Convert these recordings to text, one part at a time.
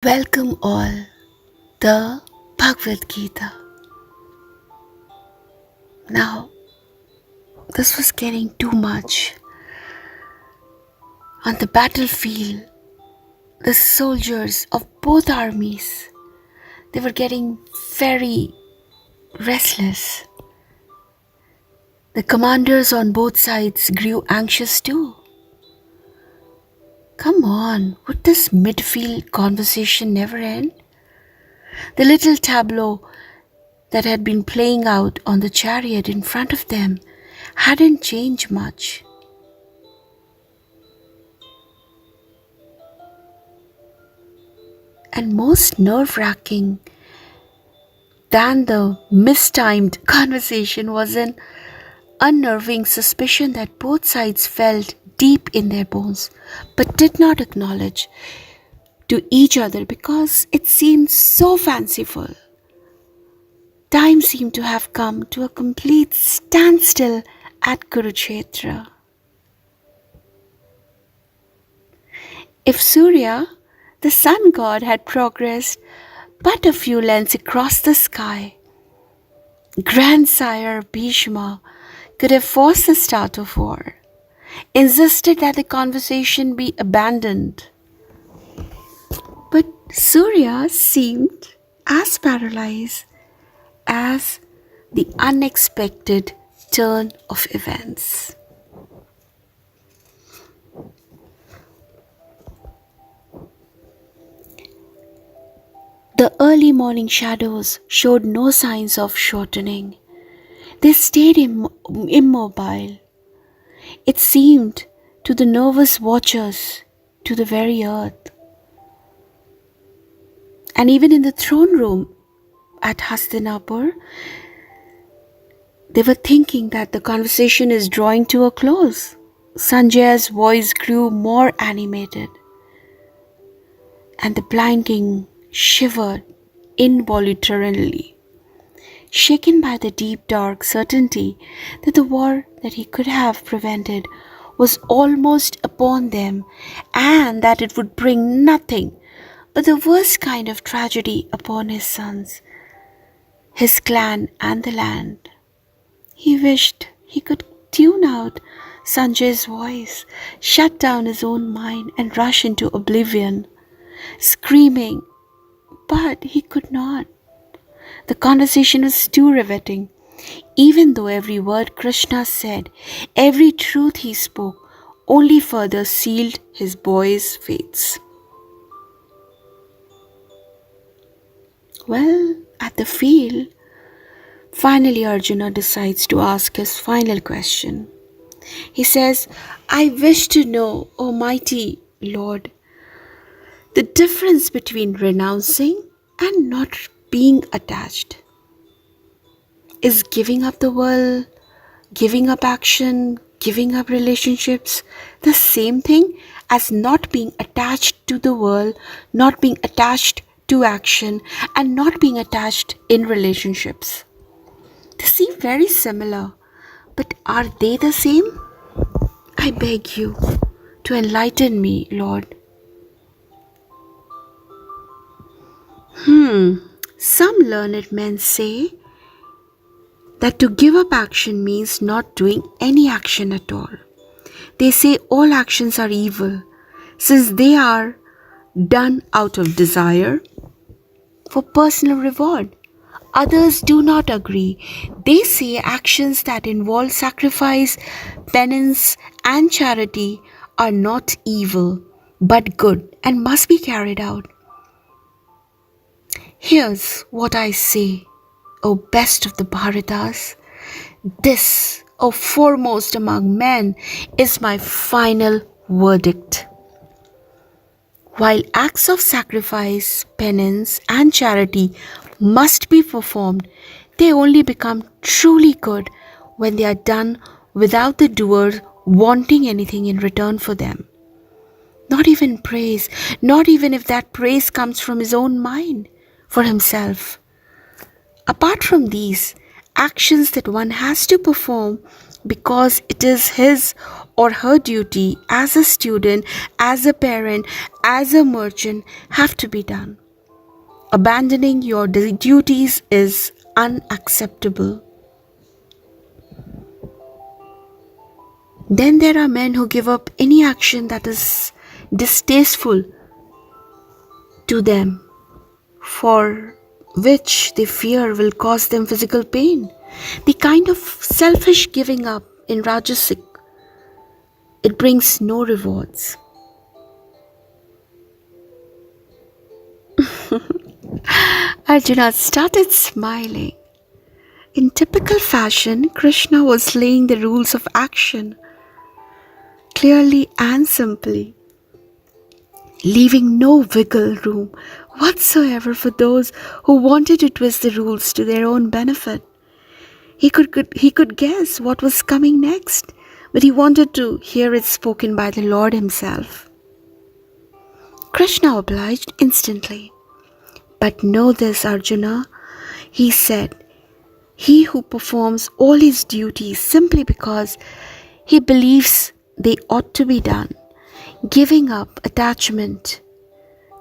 Welcome all, the Bhagavad Gita. Now, this was getting too much. On the battlefield, the soldiers of both armies, they were getting very restless. The commanders on both sides grew anxious too. Come on, would this midfield conversation never end? The little tableau that had been playing out on the chariot in front of them hadn't changed much. And most nerve-wracking than the mistimed conversation was an unnerving suspicion that both sides felt deep in their bones but did not acknowledge to each other because it seemed so fanciful. Time seemed to have come to a complete standstill at Kurukshetra. If Surya, the sun god, had progressed but a few lengths across the sky, Grandsire Bhishma could have forced the start of war, insisted that the conversation be abandoned. But Surya seemed as paralyzed as the unexpected turn of events. The early morning shadows showed no signs of shortening. They stayed immobile. It seemed to the nervous watchers to the very earth. And even in the throne room at Hastinapur, they were thinking that the conversation is drawing to a close. Sanjay's voice grew more animated, and the blind king shivered involuntarily, shaken by the deep dark certainty that the war that he could have prevented was almost upon them and that it would bring nothing but the worst kind of tragedy upon his sons, his clan and the land. He wished he could tune out Sanjay's voice, shut down his own mind and rush into oblivion, screaming, but he could not. The conversation was too riveting. Even though every word Krishna said, every truth he spoke, only further sealed his boys' fates. Well, at the field, finally Arjuna decides to ask his final question. He says, I wish to know, O mighty Lord, the difference between renouncing and not being attached. Is giving up the world, giving up action, giving up relationships the same thing as not being attached to the world, not being attached to action, and not being attached in relationships? They seem very similar, but are they the same? I beg you to enlighten me, Lord. Some learned men say that to give up action means not doing any action at all. They say all actions are evil since they are done out of desire for personal reward. Others do not agree. They say actions that involve sacrifice, penance, and charity are not evil but good and must be carried out. Here's what I say, O best of the Bharatas. This, O foremost among men, is my final verdict. While acts of sacrifice, penance, and charity must be performed, they only become truly good when they are done without the doer wanting anything in return for them. Not even praise, not even if that praise comes from his own mind, for himself. Apart from these, actions that one has to perform because it is his or her duty as a student, as a parent, as a merchant have to be done. Abandoning your duties is unacceptable. Then there are men who give up any action that is distasteful to them, for which they fear will cause them physical pain. The kind of selfish giving up in Rajasic, it brings no rewards. Arjuna started smiling. In typical fashion, Krishna was laying the rules of action clearly and simply, leaving no wiggle room whatsoever for those who wanted to twist the rules to their own benefit. He could guess what was coming next, but he wanted to hear it spoken by the Lord himself. Krishna obliged instantly. But know this, Arjuna, he said, he who performs all his duties simply because he believes they ought to be done, giving up attachment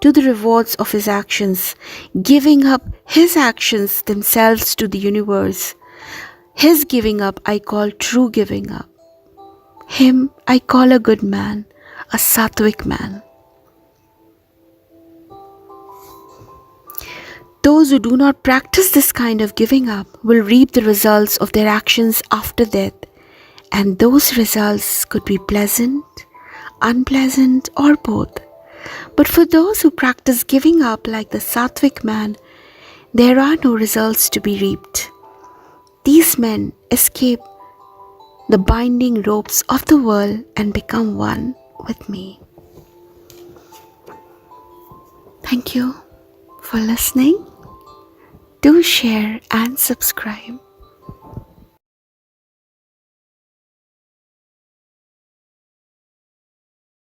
to the rewards of his actions, giving up his actions themselves to the universe. His giving up I call true giving up. Him I call a good man, a sattvic man. Those who do not practice this kind of giving up will reap the results of their actions after death, and those results could be pleasant, unpleasant, or both. But for those who practice giving up like the sattvic man, there are no results to be reaped. These men escape the binding ropes of the world and become one with me. Thank you for listening. Do share and subscribe.